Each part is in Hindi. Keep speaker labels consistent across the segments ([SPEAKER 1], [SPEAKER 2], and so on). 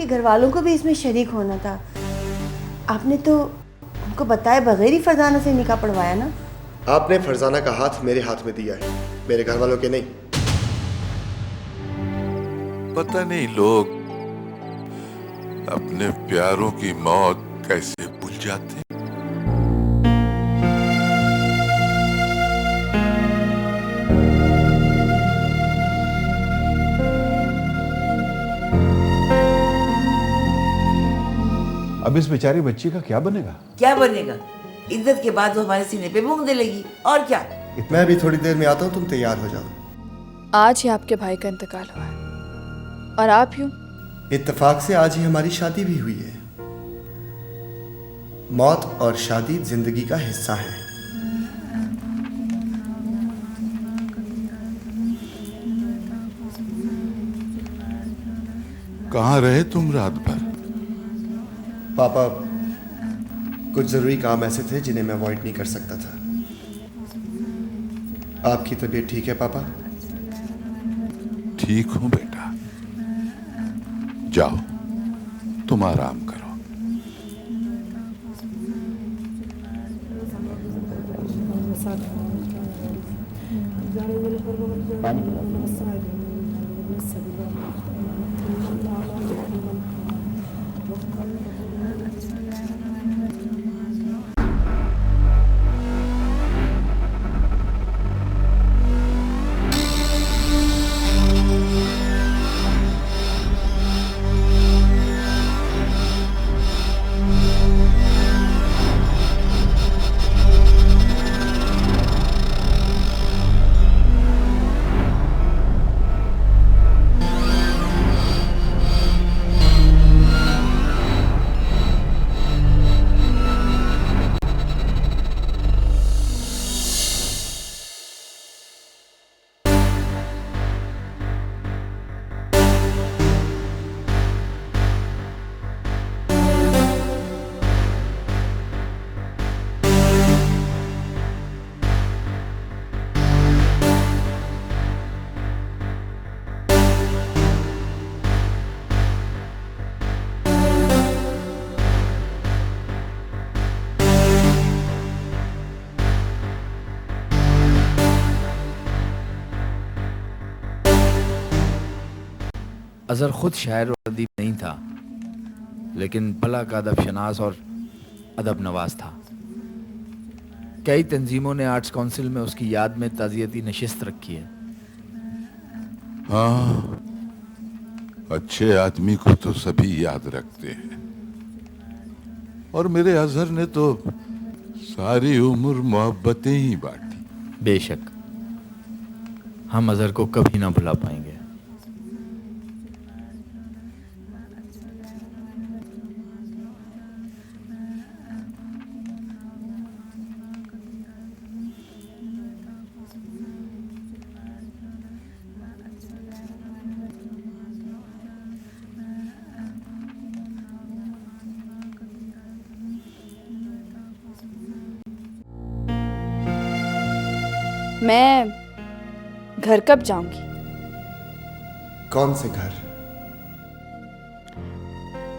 [SPEAKER 1] आपके घर वालों को भी इसमें शरीक होना था। आपने तो उनको बताए बगैर ही फरजाना से निकाह पढ़वाया ना।
[SPEAKER 2] आपने फरजाना का हाथ मेरे हाथ में दिया है, मेरे घर वालों के नहीं।
[SPEAKER 3] पता नहीं लोग अपने प्यारों की मौत कैसे भूल जाते।
[SPEAKER 4] अब इस बेचारी बच्ची का क्या बनेगा?
[SPEAKER 5] क्या बनेगा? इज्जत के बाद वो हमारे सीने पे मूंग लगेगी और क्या।
[SPEAKER 2] मैं भी थोड़ी देर में आता हूँ, तुम तैयार हो जाओ।
[SPEAKER 6] आज ही आपके भाई का इंतकाल हुआ है और आप यूं?
[SPEAKER 2] इत्तेफाक से आज ही हमारी शादी भी हुई है। मौत और शादी जिंदगी का हिस्सा है।
[SPEAKER 3] कहाँ रहे तुम रात भर?
[SPEAKER 2] पापा, कुछ जरूरी काम ऐसे थे जिन्हें मैं अवॉइड नहीं कर सकता था। आपकी तबीयत ठीक है पापा?
[SPEAKER 3] ठीक हूं बेटा, जाओ तुम आराम करो।
[SPEAKER 7] अज़हर खुद शायर और अदीब नहीं था, लेकिन भला का अदब शनास और अदब नवाज था। कई तंजीमों ने आर्ट्स काउंसिल में उसकी याद में ताज़ियती नशिस्त रखी है।
[SPEAKER 3] हाँ, अच्छे आदमी को तो सभी याद रखते हैं, और मेरे अज़हर ने तो सारी उम्र मोहब्बतें ही बांटी।
[SPEAKER 7] बेशक हम अज़हर को कभी ना भुला पाएंगे।
[SPEAKER 6] मैं घर कब जाऊंगी?
[SPEAKER 2] कौन से घर?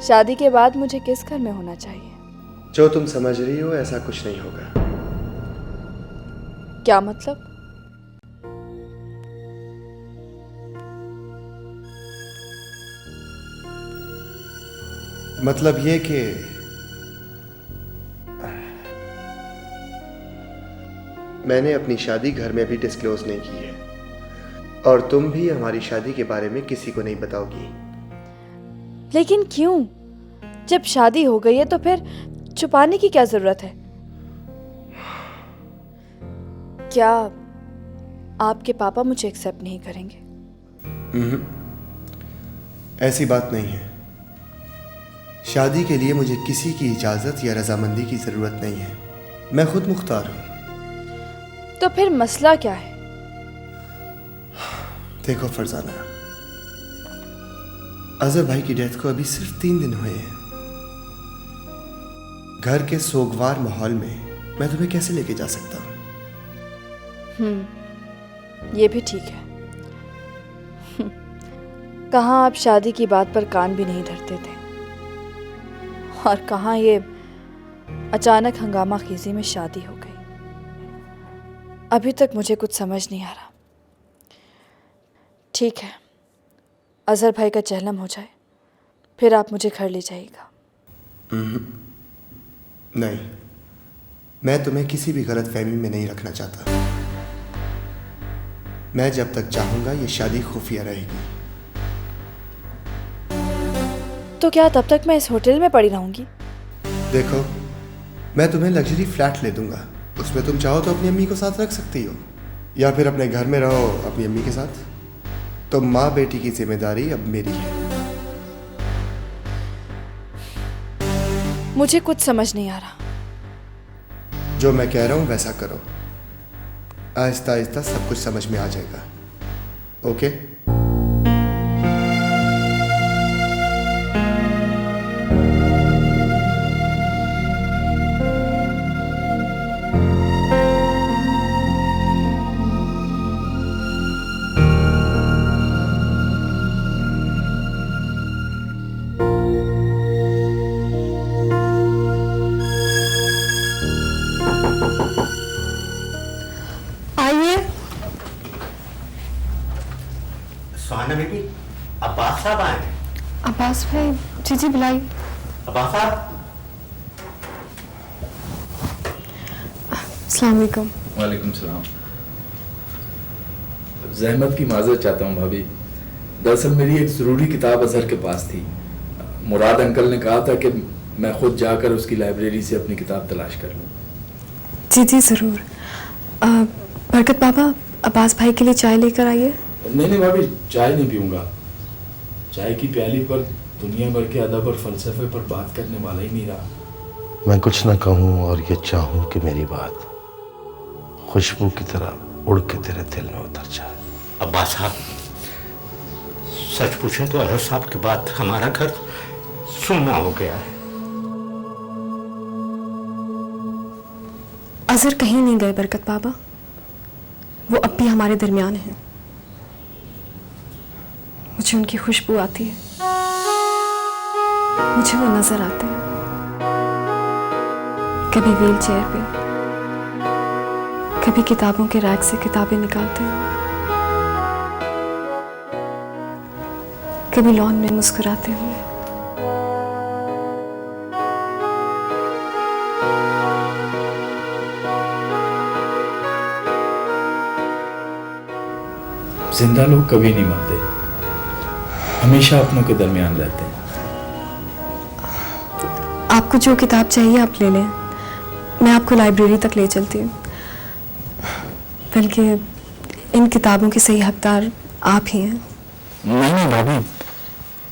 [SPEAKER 6] शादी के बाद मुझे किस घर में होना चाहिए?
[SPEAKER 2] जो तुम समझ रही हो ऐसा कुछ नहीं होगा।
[SPEAKER 6] क्या मतलब?
[SPEAKER 2] मतलब ये कि मैंने अपनी शादी घर में भी डिस्क्लोज नहीं की है, और तुम भी हमारी शादी के बारे में किसी को नहीं बताओगी।
[SPEAKER 6] लेकिन क्यों? जब शादी हो गई है तो फिर छुपाने की क्या जरूरत है? क्या आपके पापा मुझे एक्सेप्ट नहीं करेंगे?
[SPEAKER 2] ऐसी बात नहीं है। शादी के लिए मुझे किसी की इजाजत या रजामंदी की जरूरत नहीं है। मैं खुद मुख्तार हूं।
[SPEAKER 6] तो फिर मसला क्या है?
[SPEAKER 2] देखो फरजाना, अजहर भाई की डेथ को अभी सिर्फ 3 दिन हुए हैं। घर के सोगवार माहौल में मैं तुम्हें कैसे लेके जा सकता हूँ?
[SPEAKER 6] ये भी ठीक है। कहाँ आप शादी की बात पर कान भी नहीं धरते थे। और कहाँ ये अचानक हंगामा खीजी में शादी हो गई। अभी तक मुझे कुछ समझ नहीं आ रहा। ठीक है, अजहर भाई का चहलम हो जाए फिर आप मुझे घर ले जाइएगा।
[SPEAKER 2] नहीं, मैं तुम्हें किसी भी गलत फहमी में नहीं रखना चाहता। मैं जब तक चाहूंगा ये शादी खुफिया रहेगी।
[SPEAKER 6] तो क्या तब तक मैं इस होटल में पड़ी रहूंगी?
[SPEAKER 2] देखो, मैं तुम्हें लग्जरी फ्लैट ले दूंगा, उसमें तुम चाहो तो अपनी अम्मी को साथ रख सकती हो, या फिर अपने घर में रहो अपनी अम्मी के साथ। तो माँ बेटी की जिम्मेदारी अब मेरी है।
[SPEAKER 6] मुझे कुछ समझ नहीं आ रहा।
[SPEAKER 2] जो मैं कह रहा हूँ वैसा करो, आहिस्ता आहिस्ता सब कुछ समझ में आ जाएगा। ओके?
[SPEAKER 8] सुहाना बेटी, अब्बास साहब आए हैं।
[SPEAKER 9] अब्बास भाई, जी जी बुलाई।
[SPEAKER 8] अब्बास साहब।
[SPEAKER 9] अस्सलाम वालेकुम।
[SPEAKER 7] वालेकुम सलाम। जहमत की माजरत चाहता हूँ भाभी। दरअसल मेरी एक ज़रूरी किताब अजहर के पास थी। मुराद अंकल ने कहा था कि मैं खुद जाकर उसकी लाइब्रेरी से अपनी किताब तलाश कर लूँ।
[SPEAKER 9] जी जी ज़रूर। बरकत बाबा, अब्बास भाई के लिए चाय लेकर आइए।
[SPEAKER 7] नहीं भाभी, चाय नहीं पीऊँगा। चाय की प्याली पर दुनिया भर के अदब और फ़लसफ़े पर बात करने वाला ही नहीं रहा।
[SPEAKER 10] मैं कुछ न कहूँ और ये चाहूँ कि मेरी बात खुशबू की तरह उड़ के तेरे दिल में उतर जाए।
[SPEAKER 8] अब्बास साहब, सच पूछें तो अजहर साहब के बाद हमारा घर सुन्ना हो गया है।
[SPEAKER 9] अजहर कहीं नहीं गए बरकत बाबा, वो अब भी हमारे दरमियान हैं। मुझे उनकी खुशबू आती है, मुझे वो नजर आते हैं। कभी व्हील चेयर पे, कभी किताबों के रैक से किताबें निकालते हैं, कभी लॉन में मुस्कुराते हुए।
[SPEAKER 7] जिंदा लोग कभी नहीं मरते, हमेशा अपनों के दरमियान रहते हैं।
[SPEAKER 9] आपको जो किताब चाहिए आप ले लें, मैं आपको लाइब्रेरी तक ले चलती हूँ। बल्कि इन किताबों के सही हकदार आप ही हैं।
[SPEAKER 10] नहीं भाभी,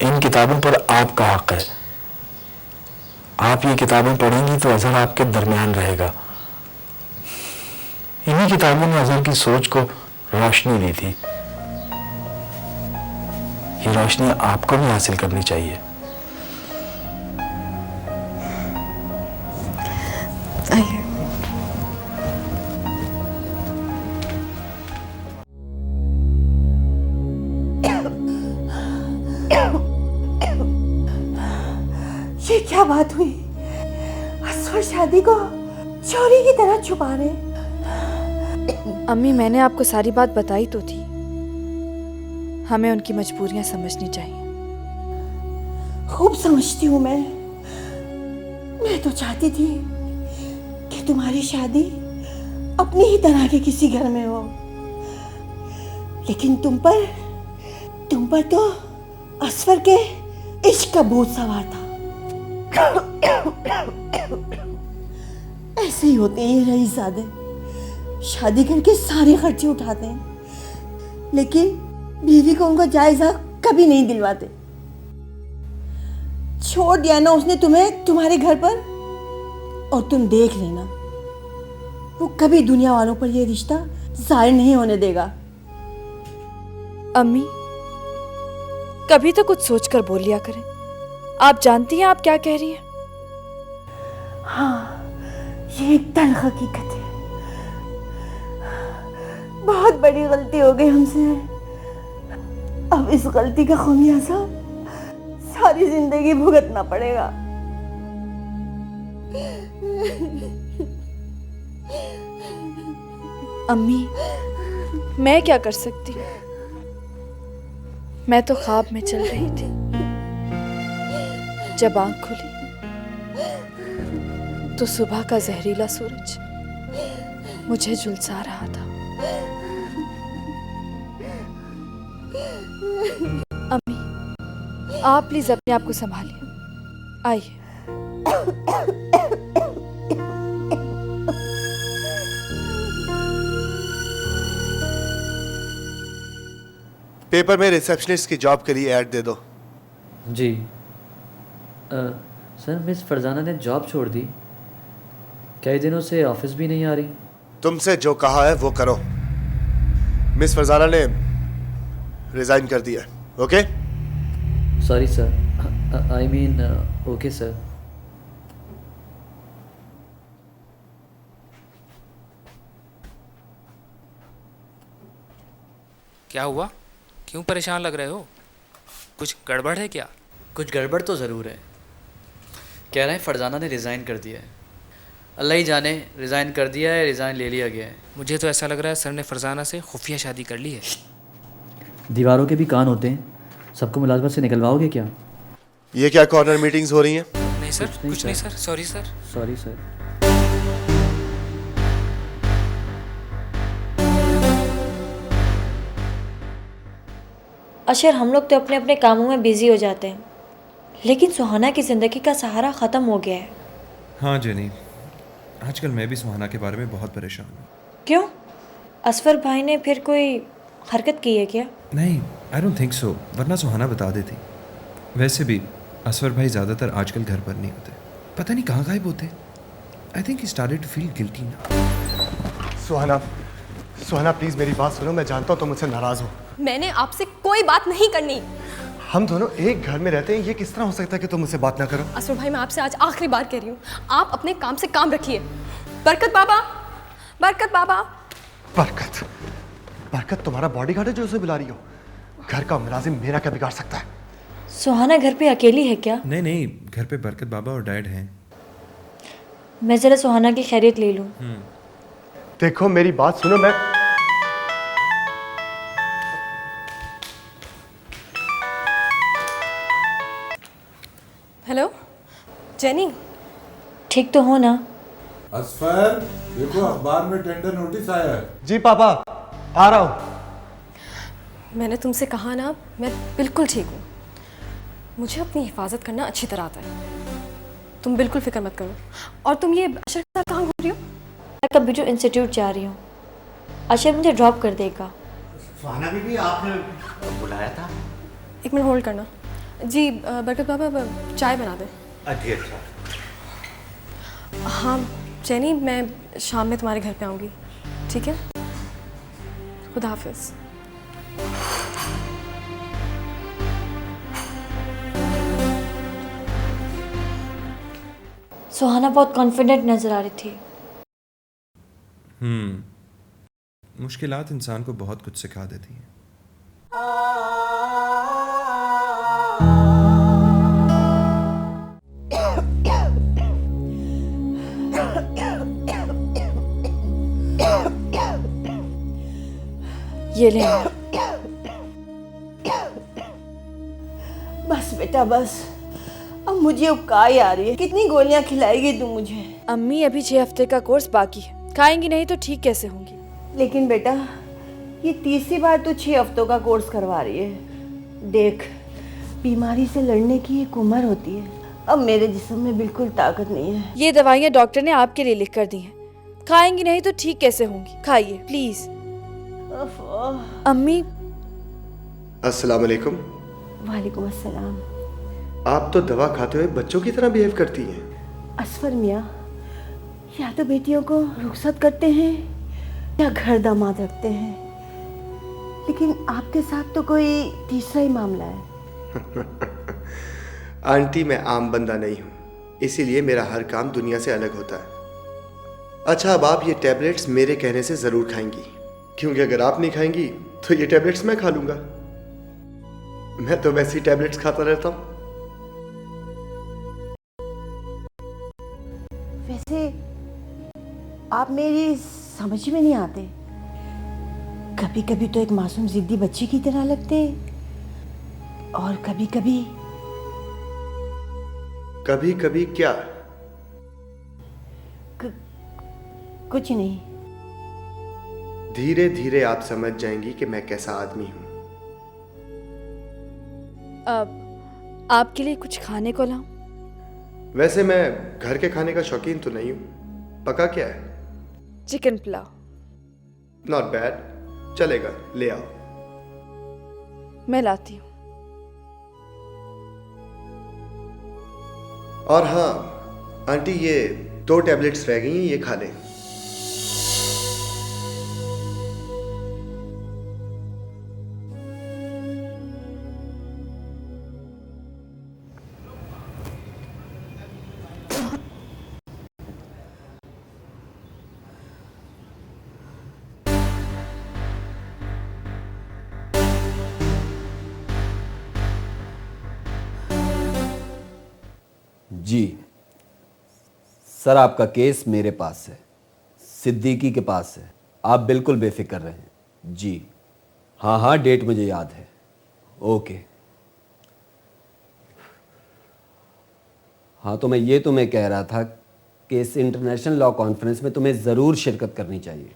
[SPEAKER 10] इन किताबों पर आपका हक है। आप ये किताबें पढ़ेंगी तो अजहर आपके दरमियान रहेगा। इन्हीं किताबों ने अजहर की सोच को रोशनी दी थी। ये रोशनी आपको भी हासिल करनी चाहिए।
[SPEAKER 9] आइए।
[SPEAKER 1] ये क्या बात हुई? असफर शादी को चोरी की तरह छुपा रहे।
[SPEAKER 6] अम्मी, मैंने आपको सारी बात बताई तो थी। हमें उनकी मजबूरियां समझनी चाहिए।
[SPEAKER 1] खूब समझती हूँ मैं तो चाहती थी कि तुम्हारी शादी अपनी ही तरह के किसी घर में हो, लेकिन तुम पर तो असफर के इश्क का बोझ सवार था। ऐसे ही होते हैं ये रईसज़ादे, शादी करके सारे खर्चे उठाते हैं, लेकिन बीवी को उनका जायजा कभी नहीं दिलवाते। छोड़ दिया ना उसने तुम्हें तुम्हारे घर पर, और तुम देख लेना वो कभी दुनिया वालों पर यह रिश्ता जाहिर नहीं होने देगा।
[SPEAKER 6] अम्मी, कभी तो कुछ सोचकर बोल लिया करें। आप जानती हैं आप क्या कह रही हैं?
[SPEAKER 1] हाँ, ये एक तल्ख हकीकत है। बहुत बड़ी गलती हो गई हमसे। अब इस गलती का खामियाजा सारी जिंदगी भुगतना पड़ेगा।
[SPEAKER 6] अम्मी, मैं क्या कर सकती हूँ? मैं तो ख्वाब में चल रही थी। जब आंख खुली तो सुबह का जहरीला सूरज मुझे झुलसा रहा था। अम्मी, आप प्लीज अपने आप को संभालिए। आइए।
[SPEAKER 2] पेपर में रिसेप्शनिस्ट की जॉब के लिए ऐड दे दो।
[SPEAKER 11] जी सर, मिस फरजाना ने जॉब छोड़ दी। कई दिनों से ऑफिस भी नहीं आ रही।
[SPEAKER 2] तुमसे जो कहा है वो करो। मिस फरजाना ने रिजाइन कर दिया। Okay?
[SPEAKER 11] Sorry sir, I mean okay sir.
[SPEAKER 12] क्या हुआ? क्यों परेशान लग रहे हो? कुछ गड़बड़ है क्या?
[SPEAKER 11] कुछ गड़बड़ तो ज़रूर है। कह रहे हैं फरजाना ने रिज़ाइन कर दिया है। अल्लाह ही जाने रिज़ाइन कर दिया है, रिज़ाइन ले लिया गया है।
[SPEAKER 12] मुझे तो ऐसा लग रहा है सर ने फरजाना से खुफिया शादी कर ली है।
[SPEAKER 11] दीवारों के भी कान होते हैं, सबको मुलाजमत से निकलवाओगे क्या?
[SPEAKER 2] ये क्या कॉर्नर मीटिंग्स हो रही हैं?
[SPEAKER 12] नहीं सर, कुछ नहीं sir. Sorry sir.
[SPEAKER 11] Sorry sir.
[SPEAKER 13] Ashar, हम लोग तो अपने अपने कामों में बिजी हो जाते हैं, लेकिन सुहाना की ज़िंदगी का सहारा ख़त्म हो गया है।
[SPEAKER 14] हाँ जेनी, आजकल मैं भी सुहाना के बारे में बहुत परेशान हूँ।
[SPEAKER 13] क्यों? असफर भाई ने फिर कोई हरकत की है क्या?
[SPEAKER 14] नहीं, आई डोंट थिंक सो, वरना सुहाना बता देती। वैसे भी असफर भाई ज़्यादातर आजकल घर पर नहीं होते, पता नहीं कहाँ गायब होते। I think he started to feel guilty now.
[SPEAKER 2] Suhana please मेरी बात सुनो। मैं जानता हूँ तुम मुझसे नाराज़ हो।
[SPEAKER 9] मैंने आपसे कोई बात नहीं करनी।
[SPEAKER 2] हम दोनों एक घर में रहते हैं, ये किस तरह हो सकता है कि तुम मुझसे बात ना करो?
[SPEAKER 9] असफर भाई, मैं आपसे आज आखिरी बार कह रही हूँ, आप अपने काम से काम रखिए। बरकत बाबा, बरकत बाबा।
[SPEAKER 2] बरकत तुम्हारा बॉडीगार्ड है जो उसे बुला रही हो? घर का मुलाजिम मेरा क्या बिगाड़ सकता है?
[SPEAKER 13] सुहाना घर पे अकेली है क्या?
[SPEAKER 14] नहीं, घर पे बरकत बाबा और डैड हैं।
[SPEAKER 13] मैं ज़रा सुहाना की खैरियत ले लूँ।
[SPEAKER 2] देखो मेरी बात सुनो। मैं
[SPEAKER 9] हेलो जेनी,
[SPEAKER 13] ठीक तो हो ना?
[SPEAKER 3] असफर, देखो अखबार में टेंडर नोटिस आया है।
[SPEAKER 2] जी पापा, आ रहा हूँ।
[SPEAKER 9] मैंने तुमसे कहा ना, मैं बिल्कुल ठीक हूँ। मुझे अपनी हिफाजत करना अच्छी तरह आता है, तुम बिल्कुल फिक्र मत करो। और तुम ये अशर के साथ कहाँ घूम रही हो?
[SPEAKER 13] मैं कंप्यूटर इंस्टीट्यूट जा रही हूँ। अशर मुझे ड्रॉप कर देगा।
[SPEAKER 8] सुहाना भी आपने बुलाया था?
[SPEAKER 9] एक मिनट होल्ड करना। जी बरकत बाबा, चाय बना दे।
[SPEAKER 8] अच्छा।
[SPEAKER 9] हाँ जेनी, मैं शाम में तुम्हारे घर पे आऊँगी, ठीक है? खुदा हाफिज़।
[SPEAKER 13] सुहाना बहुत कॉन्फिडेंट नज़र आ रही थी।
[SPEAKER 14] मुश्किलात इंसान को बहुत कुछ सिखा देती हैं।
[SPEAKER 6] ये ले।
[SPEAKER 1] बस बेटा बस, अब मुझे उबकाई आ रही है। कितनी गोलियां खिलाएगी तू मुझे?
[SPEAKER 6] अम्मी, अभी 6 हफ्ते का कोर्स बाकी है, खाएंगी नहीं तो ठीक कैसे होंगी?
[SPEAKER 1] लेकिन बेटा, ये तीसरी बार तू 6 हफ्तों का कोर्स करवा रही है। देख, बीमारी से लड़ने की एक उम्र होती है। अब मेरे जिस्म में बिल्कुल ताकत नहीं है।
[SPEAKER 6] ये दवाइयाँ डॉक्टर ने आपके लिए लिख कर दी हैं, खाएंगी नहीं तो ठीक कैसे होंगी? खाइए प्लीज। अम्मी।
[SPEAKER 2] अस्सलाम वालेकुम।
[SPEAKER 1] वालेकुम अस्सलाम।
[SPEAKER 2] आप तो दवा खाते हुए बच्चों की तरह बिहेव करती हैं।
[SPEAKER 1] असफर मियाँ, या तो बेटियों को रुखसत करते हैं या घर दामाद रखते हैं, लेकिन आपके साथ तो कोई तीसरा ही मामला है।
[SPEAKER 2] आंटी, मैं आम बंदा नहीं हूँ, इसीलिए मेरा हर काम दुनिया से अलग होता है। अच्छा, अब आप ये टैबलेट्स मेरे कहने से ज़रूर खाएंगी, क्योंकि अगर आप नहीं खाएंगी तो ये टैबलेट्स मैं खा लूँगा। मैं तो वैसे ही टैबलेट्स खाता रहता हूँ।
[SPEAKER 1] वैसे आप मेरी समझ में नहीं आते। कभी कभी तो एक मासूम जिद्दी बच्ची की तरह लगते, और कभी कभी
[SPEAKER 2] कभी कभी क्या?
[SPEAKER 1] कुछ नहीं।
[SPEAKER 2] धीरे धीरे आप समझ जाएंगी कि मैं कैसा आदमी हूं।
[SPEAKER 6] अब आपके लिए कुछ खाने को लाऊं?
[SPEAKER 2] वैसे मैं घर के खाने का शौकीन तो नहीं हूं। पका क्या है?
[SPEAKER 6] चिकन पुलाव।
[SPEAKER 2] नॉट बैड, चलेगा, ले आओ।
[SPEAKER 6] मैं लाती हूँ।
[SPEAKER 2] और हाँ आंटी, ये 2 टैबलेट्स रह गई हैं, ये खा लें।
[SPEAKER 15] जी सर, आपका केस मेरे पास है, सिद्दीकी के पास है। आप बिल्कुल बेफिक्र रहें। जी हाँ हाँ, डेट मुझे याद है। ओके। हाँ, तो मैं ये तुम्हें कह रहा था कि इस इंटरनेशनल लॉ कॉन्फ्रेंस में तुम्हें ज़रूर शिरकत करनी चाहिए।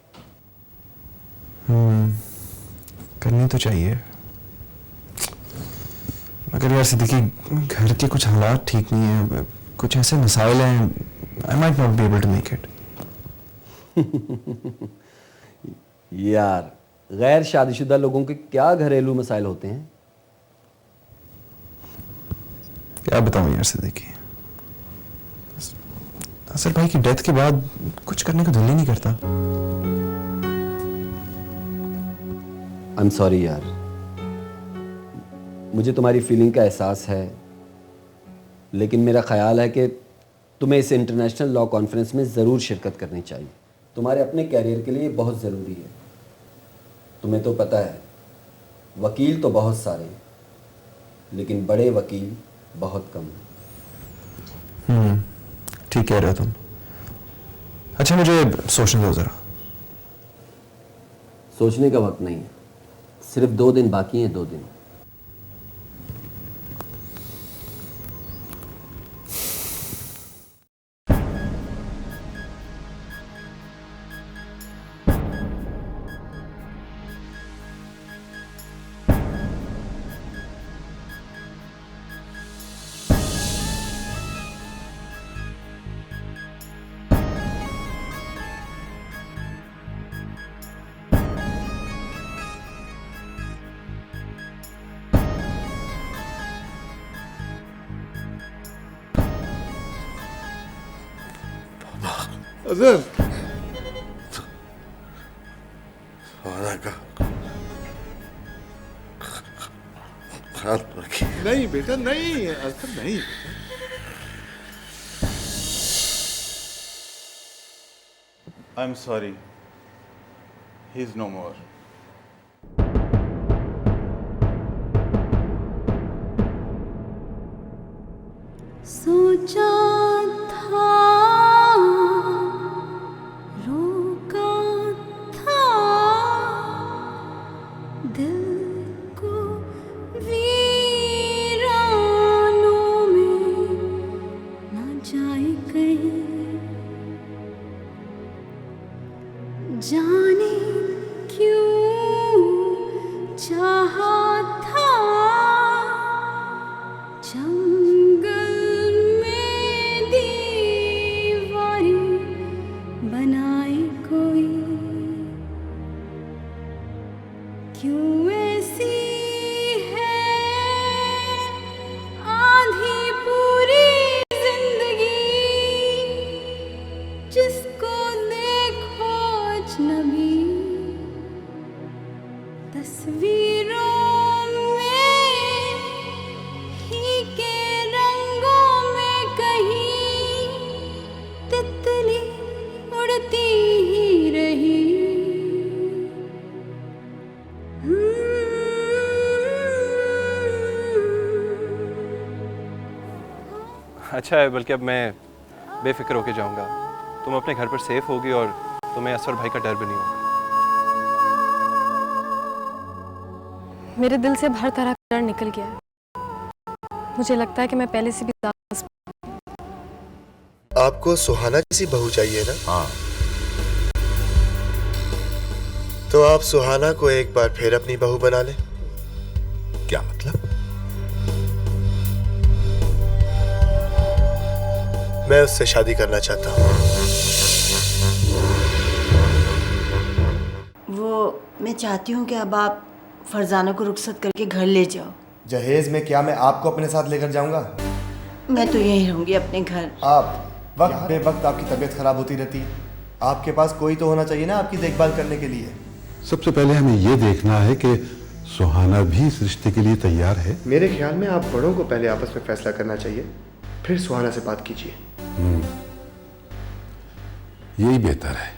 [SPEAKER 14] करनी तो चाहिए, मगर यार सिद्दीकी, घर के कुछ हालात ठीक नहीं है, कुछ ऐसे मसाइल हैं, I might not be able to make it.
[SPEAKER 15] यार, गैर शादीशुदा लोगों के क्या घरेलू मसाइल होते हैं?
[SPEAKER 14] क्या बताऊं यार सिद्दीकी, असर भाई की डेथ के बाद कुछ करने को दिल ही नहीं करता।
[SPEAKER 15] आई एम सॉरी यार, मुझे तुम्हारी फीलिंग का एहसास है, लेकिन मेरा ख्याल है कि तुम्हें इस इंटरनेशनल लॉ कॉन्फ्रेंस में ज़रूर शिरकत करनी चाहिए। तुम्हारे अपने कैरियर के लिए बहुत ज़रूरी है। तुम्हें तो पता है, वकील तो बहुत सारे हैं, लेकिन बड़े वकील बहुत कम हैं।
[SPEAKER 14] ठीक कह रहे हो तुम। अच्छा, मुझे सोचने दो ज़रा।
[SPEAKER 15] सोचने का वक्त नहीं है, सिर्फ 2 दिन बाकी हैं, 2 दिन।
[SPEAKER 3] अजहर, सुहाना का ख्याल रखिए। नहीं बेटा, नहीं, अजहर नहीं।
[SPEAKER 16] I am sorry, he is no more.
[SPEAKER 17] सोचा था, रोका था, दिल को वीरानों में न जाए कहीं, जाने क्यों चाहा था, जंगल में दीवारें बनाए कोई, क्यों ऐसी है आधी पूरी जिंदगी, जिसको देखो अजनबी, तस्वीरों में ही के रंगों में कहीं तितली उड़ती ही रही।
[SPEAKER 14] अच्छा है, बल्कि अब मैं
[SPEAKER 18] बेफिक्र होके जाऊंगा। तुम अपने घर पर सेफ होगी और तुम्हें असर भाई का डर भी नहीं होगा।
[SPEAKER 9] मेरे दिल से अब हर तरह का डर निकल गया है। मुझे लगता है कि मैं पहले से भी ज़्यादा
[SPEAKER 2] आपको सुहाना जैसी बहू चाहिए ना?
[SPEAKER 3] हाँ।
[SPEAKER 2] तो आप सुहाना को एक बार फिर अपनी बहू बना लें।
[SPEAKER 3] क्या मतलब?
[SPEAKER 2] मैं उससे शादी करना चाहता हूँ।
[SPEAKER 1] वो मैं चाहती हूँ कि अब आप फरजाना को रुखसत करके घर ले जाओ।
[SPEAKER 2] जहेज में क्या मैं आपको अपने साथ लेकर जाऊंगा?
[SPEAKER 1] मैं तो यहीं रहूंगी अपने घर।
[SPEAKER 2] आप वक्त बे वक्त आपकी तबीयत खराब होती रहती है। आपके पास कोई तो होना चाहिए ना आपकी देखभाल करने के लिए।
[SPEAKER 3] सबसे पहले हमें यह देखना है कि सुहाना भी इस रिश्ते के लिए तैयार है।
[SPEAKER 2] मेरे ख्याल में आप बड़ों को पहले आपस में फैसला करना चाहिए, फिर सुहाना से बात कीजिए।
[SPEAKER 3] यही बेहतर है।